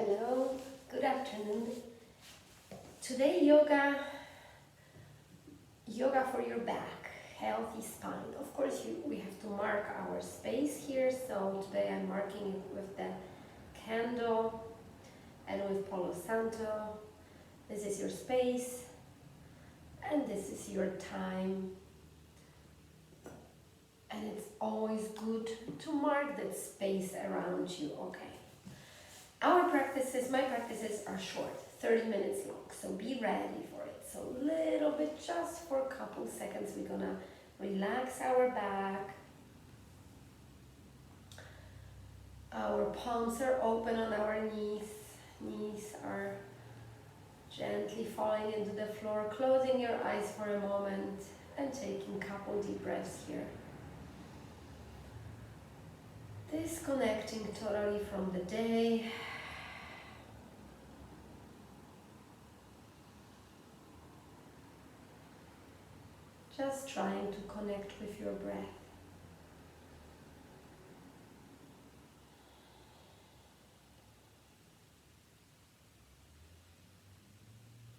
Hello, good afternoon. Today yoga for your back, healthy spine. Of course we have to mark our space here, so today I'm marking it with the candle and with Palo Santo. This is your space and this is your time. And it's always good to mark that space around you, okay? My practices are short, 30 minutes long, so be ready for it. So a little bit, just for a couple seconds, we're gonna relax our back. Our palms are open on our knees. Knees are gently falling into the floor, closing your eyes for a moment and taking a couple deep breaths here. Disconnecting totally from the day. Just trying to connect with your breath.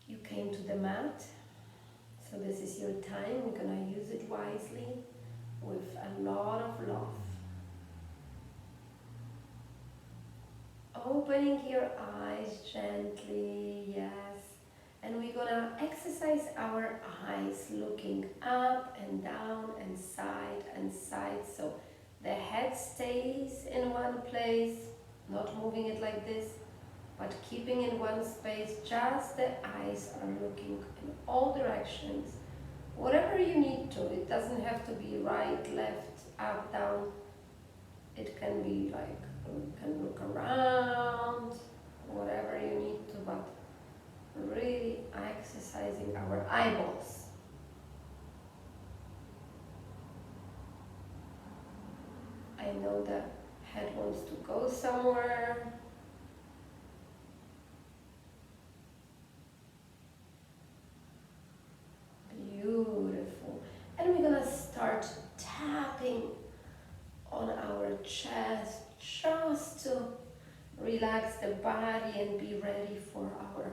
You came to the mat, so this is your time. We're gonna use it wisely with a lot of love. Opening your eyes gently, yes. And we're gonna exercise our eyes, looking up and down and side. So the head stays in one place, not moving it like this, but keeping in one space. Just the eyes are looking in all directions. Whatever you need to, it doesn't have to be right, left, up, down. It can be like, you can look around, whatever you need to, but really exercising our eyeballs. I know the head wants to go somewhere. Beautiful. And we're gonna start tapping on our chest just to relax the body and be ready for our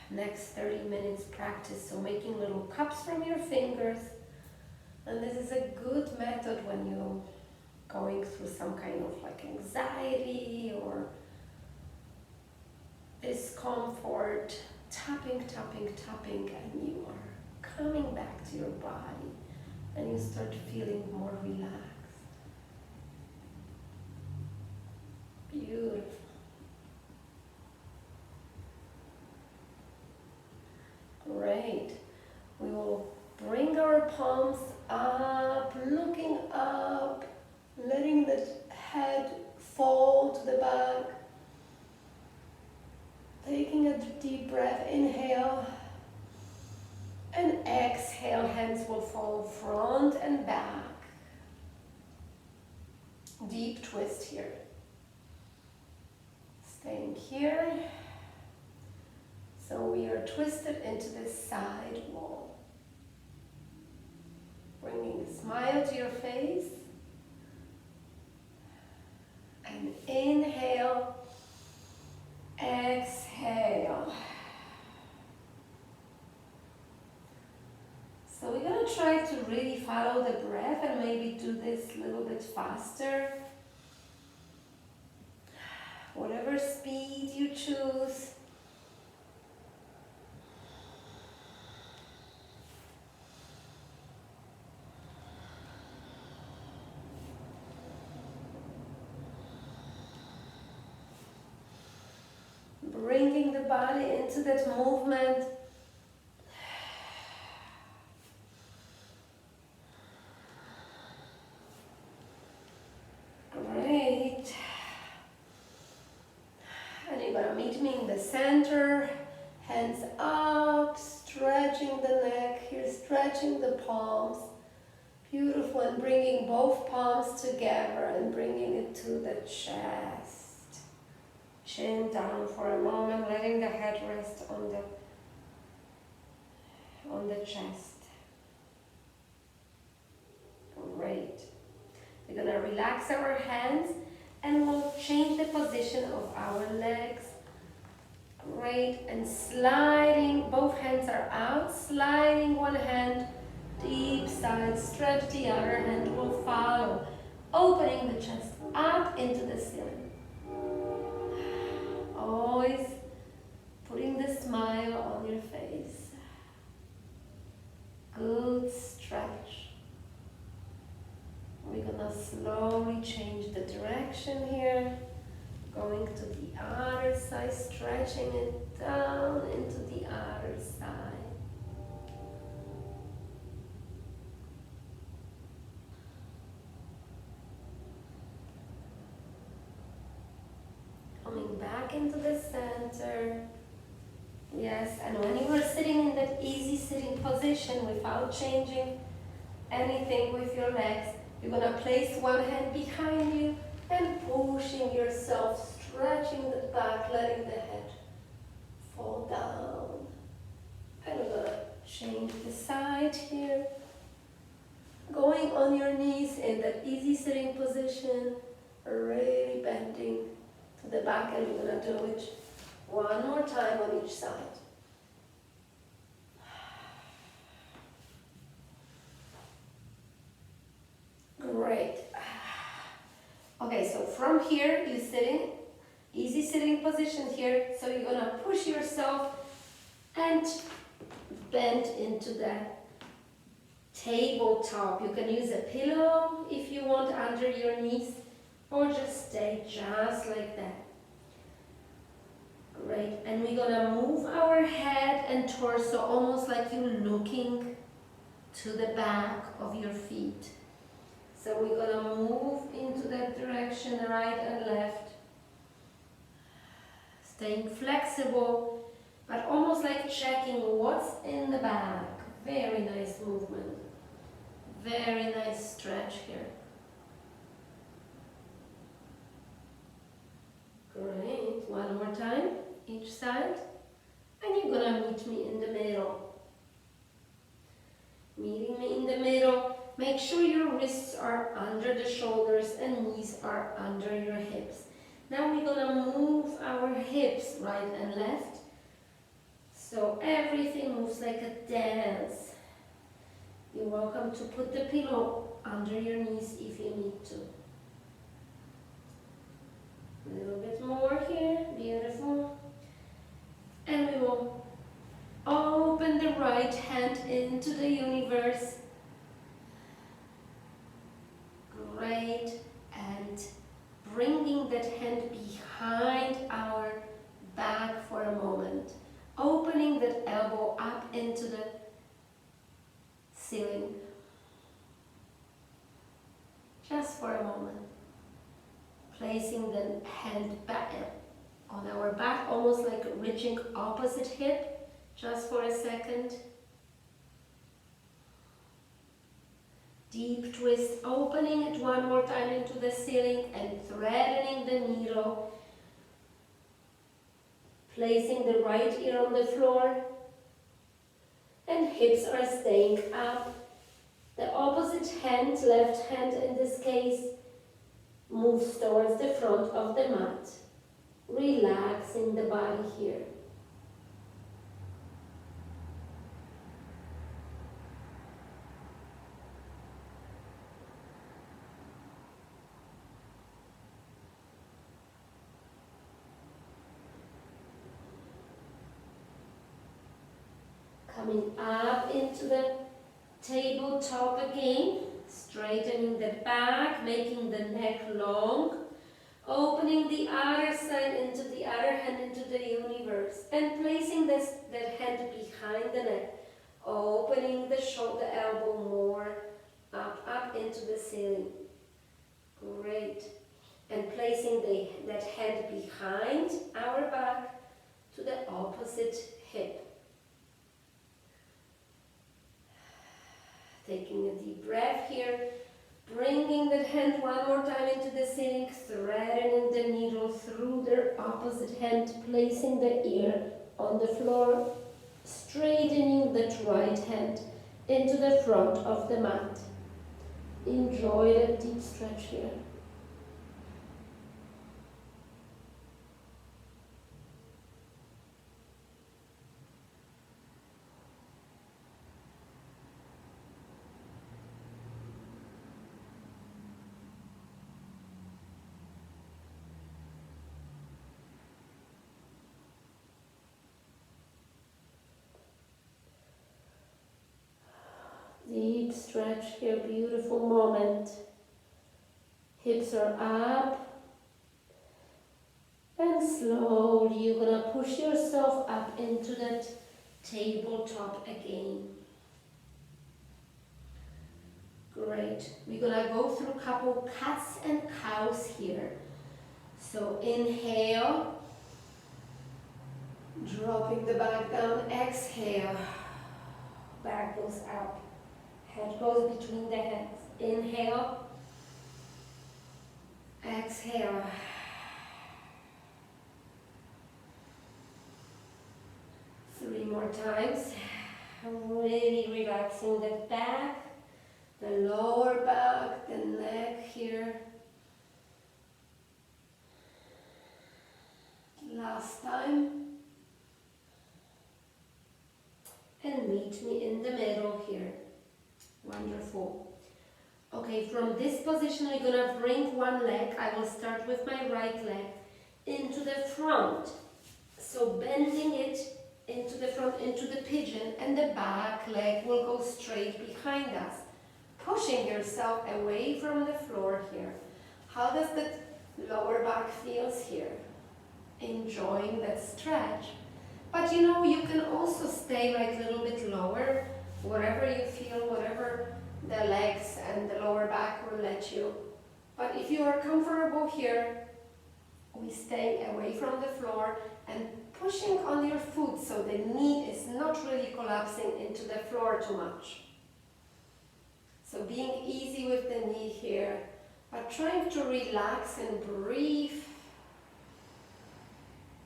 next 30 minutes practice. So making little cups from your fingers, and this is a good method when you're going through some kind of like anxiety or discomfort. Tapping, and you are coming back to your body and you start feeling more relaxed. Beautiful. Great. We will bring our palms up, looking up, letting the head fall to the back. Taking a deep breath, inhale, and exhale, hands will fall front and back. Deep twist here. Staying here. So we are twisted into the side wall. Bringing a smile to your face. And inhale, exhale. So we're going to try to really follow the breath and maybe do this a little bit faster. Whatever speed you choose. Bringing the body into that movement. Great. And you're going to meet me in the center. Hands up, stretching the neck here, stretching the palms. Beautiful. And bringing both palms together and bringing it to the chest. Chin down for a moment, letting the head rest on the chest. Great. We're going to relax our hands and we'll change the position direction of our legs. Great, and sliding, both hands are out, sliding one hand, deep side stretch, the other hand will follow. Opening the chest up into the ceiling. Always putting the smile on your face. Good stretch. We're gonna slowly change the direction here. Going to the other side, stretching it down into the other side. Coming back into the center. Yes, and when you are sitting in that easy sitting position without changing anything with your legs, you're gonna place one hand behind you and pushing yourself, stretching the back, letting the head fall down. And we're gonna change the side here. Going on your knees in that easy sitting position, really bending to the back, and we're gonna do it one more time on each side. Great. Okay, so from here, you're sitting, easy sitting position here. So you're gonna push yourself and bend into the tabletop. You can use a pillow if you want under your knees, or just stay just like that. Great, and we're gonna move our head and torso almost like you're looking to the back of your feet. So we're gonna move into that direction, right and left. Staying flexible, but almost like checking what's in the back. Very nice movement. Very nice stretch here. Great, one more time, each side. And you're gonna meet me in the middle. Meeting me in the middle. Make sure your wrists are under the shoulders and knees are under your hips. Now we're gonna move our hips right and left. So everything moves like a dance. You're welcome to put the pillow under your knees if you need to. A little bit more here, beautiful. And we will open the right hand into the universe. Great, and bringing that hand behind our back for a moment. Opening that elbow up into the ceiling. Just for a moment. Placing the hand back on our back, almost like reaching opposite hip, just for a second. Deep twist, opening it one more time into the ceiling and threading the needle. Placing the right ear on the floor. And hips are staying up. The opposite hand, left hand in this case, moves towards the front of the mat. Relaxing the body here. Coming up into the tabletop again, straightening the back, making the neck long, opening the other side into the other hand into the universe, and placing that hand behind the neck, opening the shoulder, elbow more, up into the ceiling. Great. And placing that hand behind our back to the opposite hip. Taking a deep breath here, bringing the hand one more time into the ceiling, threading the needle through the opposite hand, placing the ear on the floor, straightening that right hand into the front of the mat. Enjoy the deep stretch here. stretch here, beautiful moment. Hips are up. And slowly you're gonna push yourself up into that tabletop again. Great. We're gonna go through a couple cats and cows here. So inhale, dropping the back down, exhale, back goes up, head goes between the hands. Inhale, exhale. Three more times. Really relaxing the back, the lower back, the neck here. Last time. And meet me in the middle here. Wonderful. Okay, from this position we're gonna bring one leg. I will start with my right leg into the front. So bending it into the front, into the pigeon, and the back leg will go straight behind us. Pushing yourself away from the floor here. How does that lower back feels here? Enjoying that stretch. But you know, you can also stay like a little bit lower, whatever you feel, whatever the legs and the lower back will let you. But if you are comfortable here, we stay away from the floor and pushing on your foot so the knee is not really collapsing into the floor too much. So being easy with the knee here, but trying to relax and breathe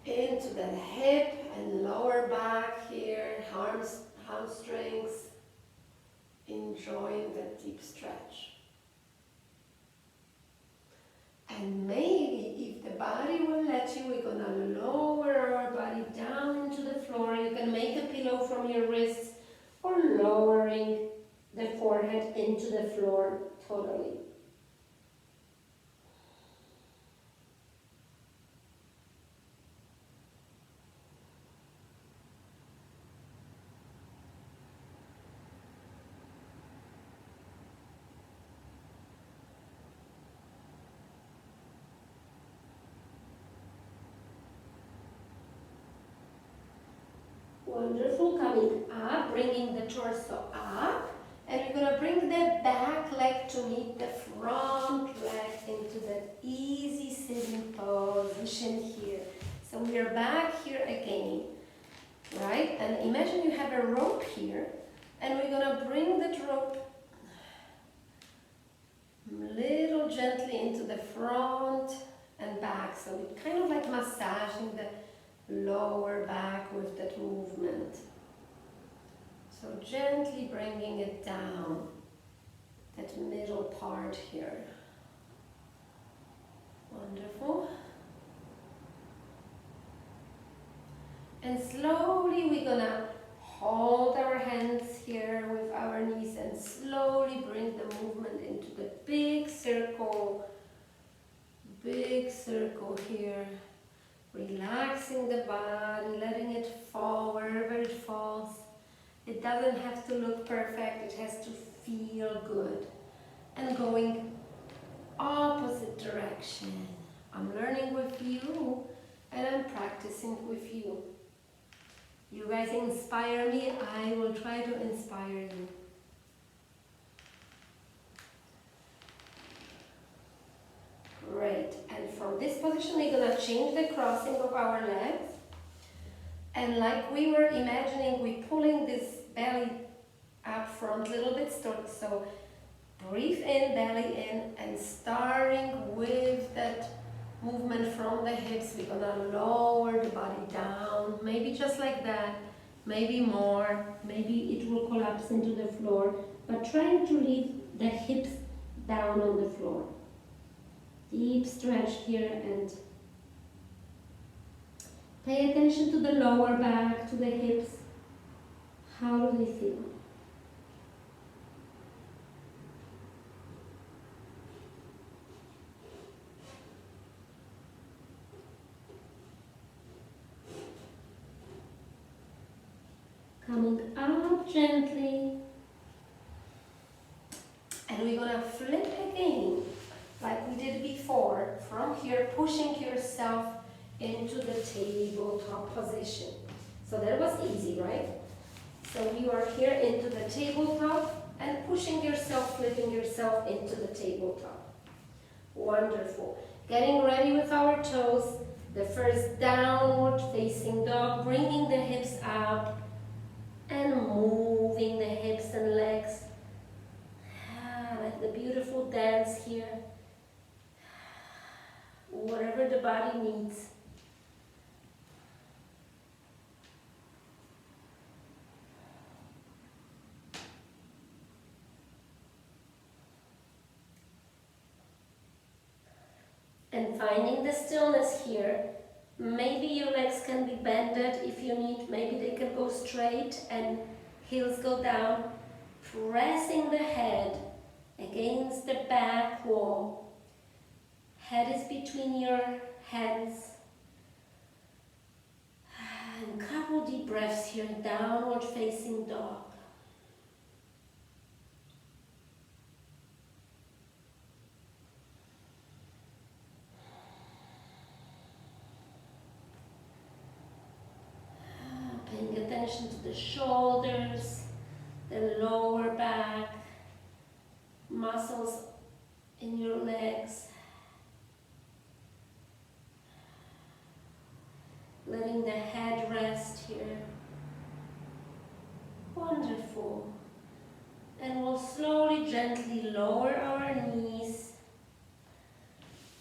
into the hip and lower back here, hamstrings, enjoying the deep stretch. And maybe if the body will let you, we're gonna lower our body down into the floor. You can make a pillow from your wrists or lowering the forehead into the floor totally. Wonderful, coming up, bringing the torso up, and we're going to bring the back leg to meet the front leg into that easy sitting position here. So we are back here again, right? And imagine you have a rope here, and we're going to bring that rope little gently into the front and back. So it's kind of like massaging the lower back with that movement. So gently bringing it down, that middle part here. Wonderful. And slowly we're gonna hold our hands here with our knees and slowly bring the movement into the big circle here. Relaxing the body, letting it fall wherever it falls. It doesn't have to look perfect, it has to feel good. And going opposite direction. I'm learning with you and I'm practicing with you. You guys inspire me, I will try to inspire you. Great, and from this position we're going to change the crossing of our legs. And like we were imagining, we're pulling this belly up front a little bit. So breathe in, belly in, and starting with that movement from the hips, we're going to lower the body down, maybe just like that, maybe more, maybe it will collapse into the floor, but trying to leave the hips down on the floor. Deep stretch here and pay attention to the lower back, to the hips. How do they feel? Coming up gently. from here, pushing yourself into the tabletop position. So that was easy, right? So you are here into the tabletop and pushing yourself, flipping yourself into the tabletop. Wonderful. Getting ready with our toes. The first downward facing dog, bringing the hips up and moving the hips and legs. Like the beautiful dance here. Whatever the body needs. And finding the stillness here. Maybe your legs can be bended if you need. Maybe they can go straight and heels go down. Pressing the head against the back wall. Head is between your hands. And a couple deep breaths here. Downward facing dog. Paying attention to the shoulders, the lower back, muscles in your legs. Letting the head rest here. Wonderful. And we'll slowly, gently lower our knees.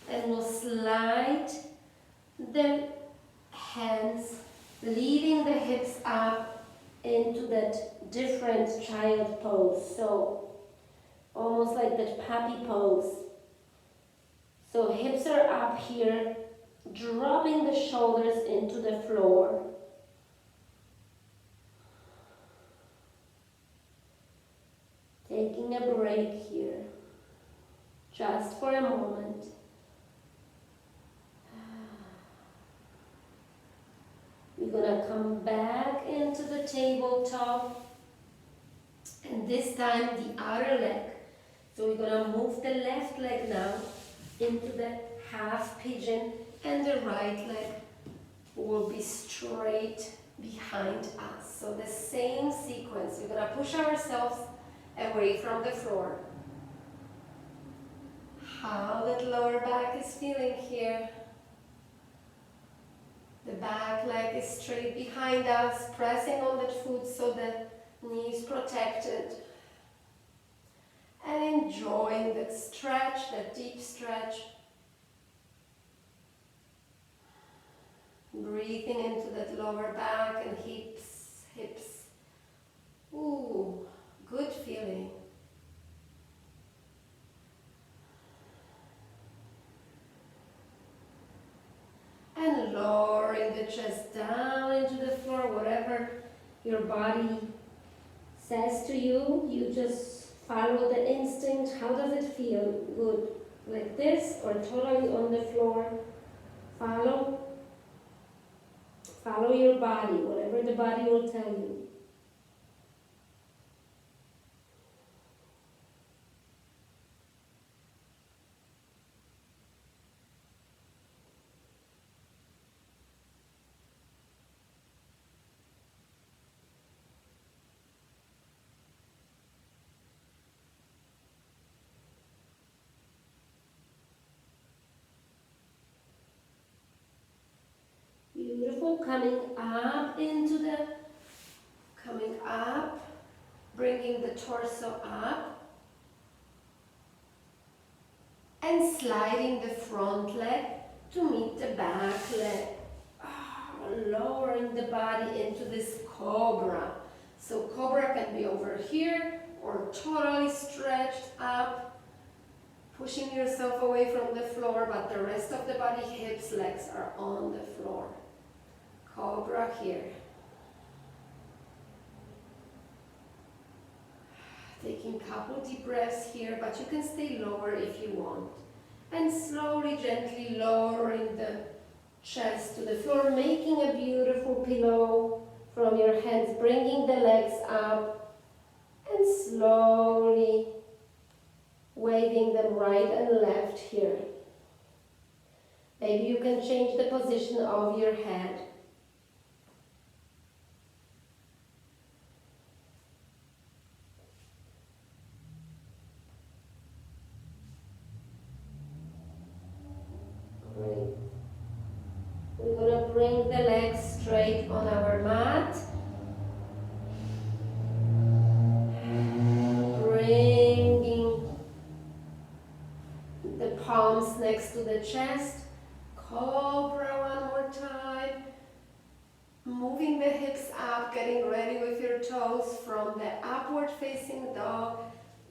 And we'll slide the hands, leading the hips up into that different child pose. So almost like that puppy pose. So hips are up here, dropping the shoulders into the floor. Taking a break here, just for a moment. We're going to come back into the tabletop, and this time the other leg. So we're going to move the left leg now into the half pigeon, and the right leg will be straight behind us. So the same sequence. We're going to push ourselves away from the floor. How that lower back is feeling here. The back leg is straight behind us, pressing on that foot so the knee is protected. And enjoying that stretch, that deep stretch. Breathing into that lower back and hips. Ooh, good feeling. And lowering the chest down into the floor, whatever your body says to you, you just follow the instinct. How does it feel? Good. Like this or totally on the floor? Follow your body, whatever the body will tell you. Beautiful. Coming up, bringing the torso up, and sliding the front leg to meet the back leg. Lowering the body into this Cobra. So Cobra can be over here or totally stretched up, pushing yourself away from the floor, but the rest of the body, hips, legs are on the floor. Cobra here. Taking a couple deep breaths here, but you can stay lower if you want. And slowly, gently lowering the chest to the floor, making a beautiful pillow from your hands, bringing the legs up, and slowly waving them right and left here. Maybe you can change the position of your head. Great. We're going to bring the legs straight on our mat. Bringing the palms next to the chest. Cobra one more time. Moving the hips up, getting ready with your toes from the upward facing dog,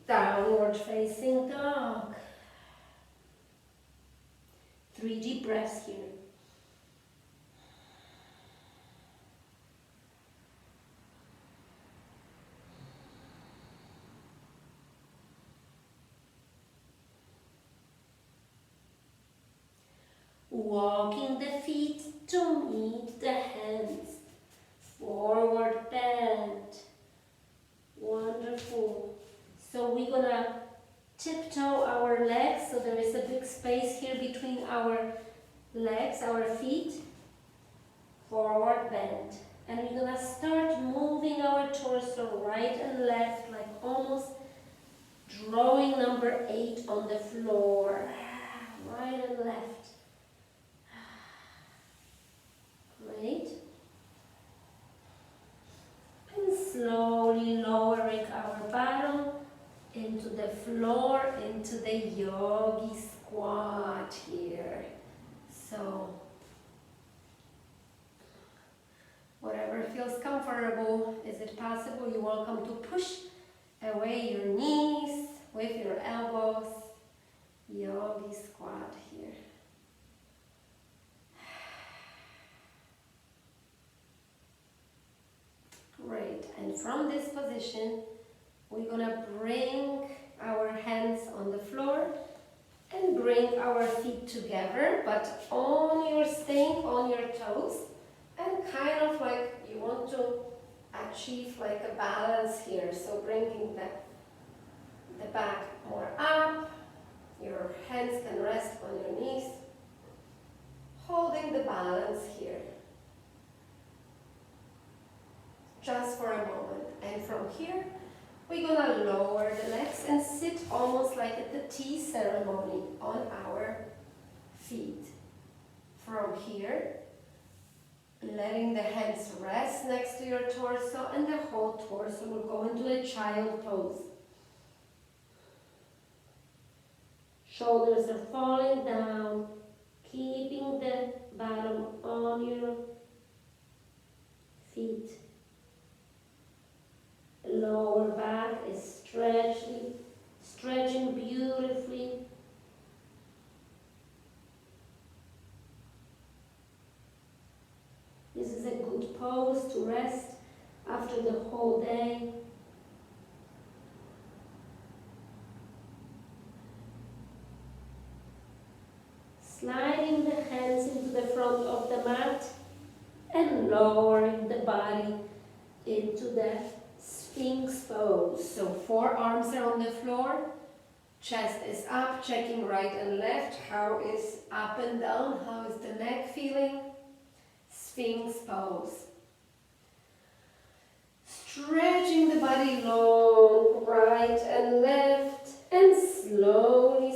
downward facing dog. 3 deep breaths here. Walking the feet to meet the hands. Forward bend. Wonderful. So we're gonna tiptoe our legs, so there is a big space here between our legs, our feet. Forward bend. And we're gonna start moving our torso right and left, like almost drawing number 8 on the floor. Right and left. Great. And slowly lowering our bottom into the floor, into the Yogi Squat here. So, whatever feels comfortable. Is it possible? You're welcome to push away your knees with your elbows. Yogi Squat here. Great. And from this position, we're gonna bring our hands on the floor and bring our feet together, but staying on your toes, and kind of like you want to achieve like a balance here. So bringing the back more up, your hands can rest on your knees, holding the balance here. Just for a moment. And from here, we're gonna lower the legs and sit almost like at the tea ceremony on our feet. From here, letting the hands rest next to your torso, and the whole torso will go into a child pose. Shoulders are falling down, keeping the bottom on your feet. Lower back is stretching beautifully. This is a good pose to rest after the whole day. Sliding the hands into the front of the mat and lowering the body into the Sphinx pose. So forearms are on the floor, chest is up, checking right and left. How is up and down? How is the neck feeling? Sphinx pose. Stretching the body long, right and left, and slowly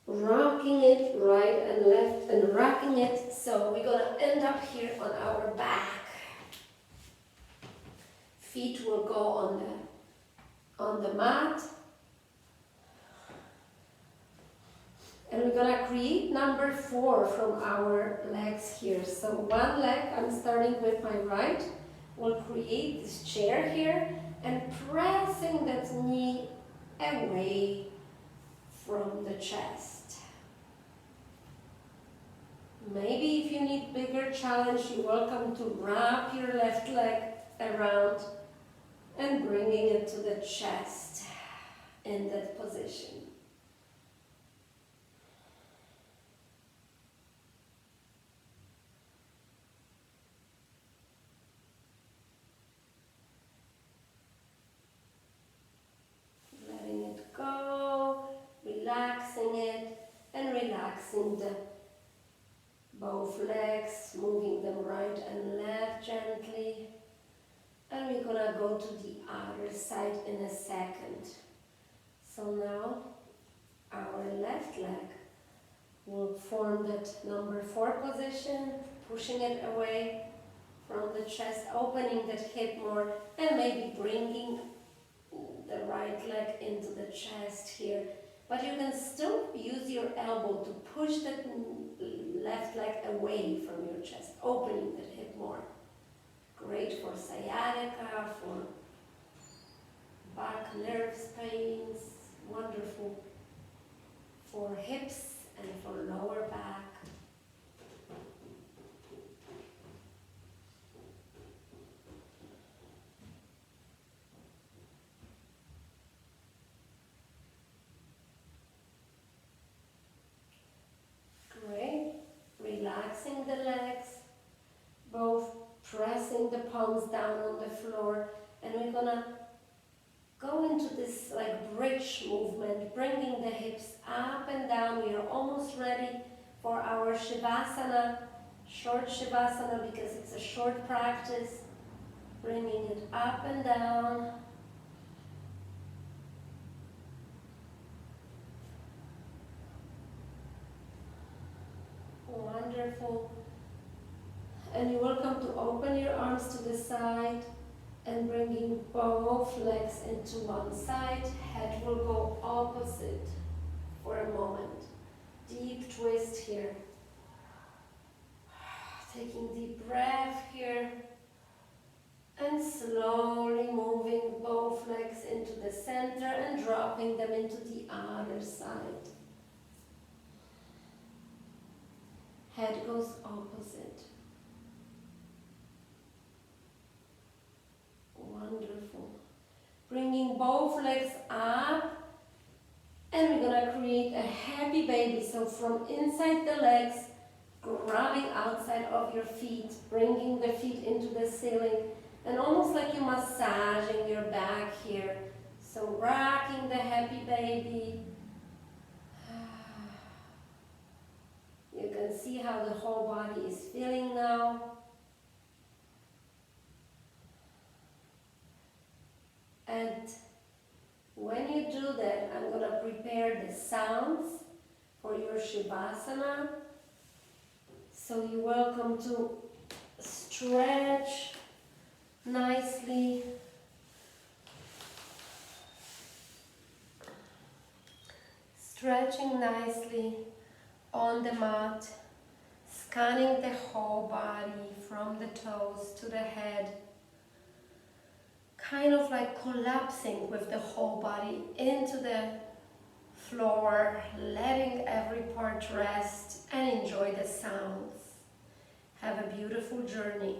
rocking it right and left and rocking it. So we're gonna end up here on our back. Feet will go on the mat. And we're gonna create number 4 from our legs here. So one leg, I'm starting with my right, will create this chair here and pressing that knee away from the chest. Maybe if you need bigger challenge, you're welcome to wrap your left leg around and bringing it to the chest in that position. Letting it go, relaxing it, and relaxing relaxing both legs, moving them right and left gently. And we're gonna go to the other side in a second. So now our left leg will form that number 4 position, pushing it away from the chest, opening that hip more, and maybe bringing the right leg into the chest here. But you can still use your elbow to push that left leg away from your chest, opening that hip more. Great for sciatica, for back nerves pains, wonderful for hips and for lower back. Great. Relaxing the legs, both pressing the palms down on the floor, and we're gonna go into this like bridge movement, bringing the hips up and down. We are almost ready for our Shavasana, short Shavasana, because it's a short practice. Bringing it up and down. Wonderful. And you're welcome to open your arms to the side and bringing both legs into one side. Head will go opposite for a moment. Deep twist here. Taking deep breath here. And slowly moving both legs into the center and dropping them into the other side. Head goes opposite. Wonderful. Bringing both legs up, and we're going to create a happy baby. So from inside the legs, grabbing outside of your feet, bringing the feet into the ceiling, and almost like you're massaging your back here. So rocking the happy baby. You can see how the whole body is feeling now. And when you do that, I'm going to prepare the sounds for your Shavasana. So you're welcome to stretch nicely. Stretching nicely on the mat, scanning the whole body from the toes to the head, kind of like collapsing with the whole body into the floor, letting every part rest and enjoy the sounds. Have a beautiful journey.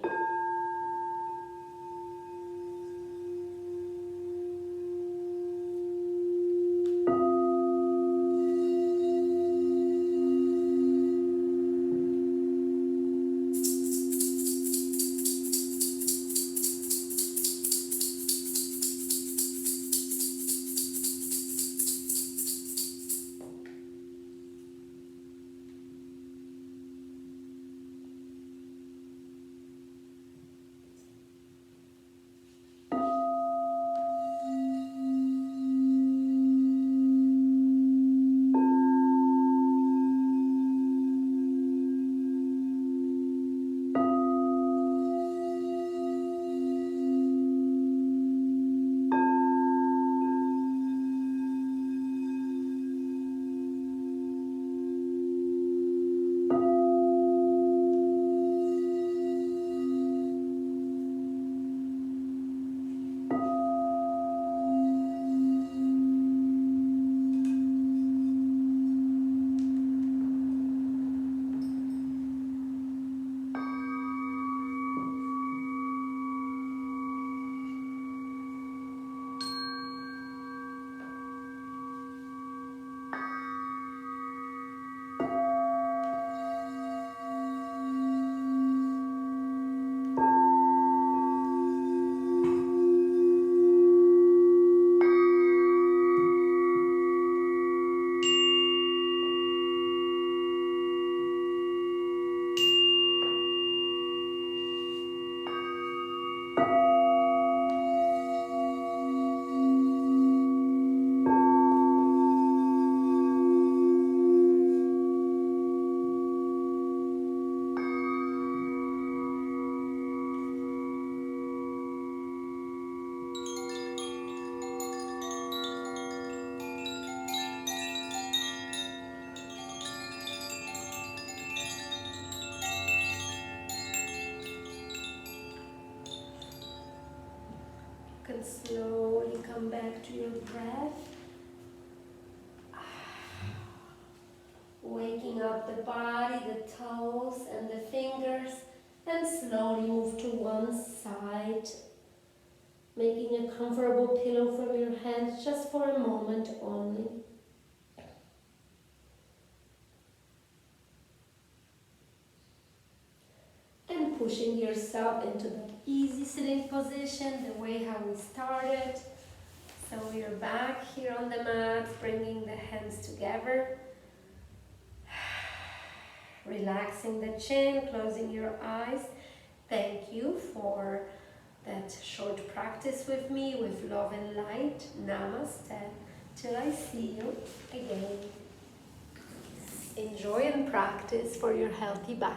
Slowly come back to your breath. Waking up the body, the toes and the fingers, and slowly move to one side. Making a comfortable pillow from your hands just for a moment only. And pushing yourself into that easy sitting position, the way how we started. So we're back here on the mat, bringing the hands together. Relaxing the chin, closing your eyes. Thank you for that short practice with me, with love and light. Namaste. Till I see you again. Enjoy and practice for your healthy back.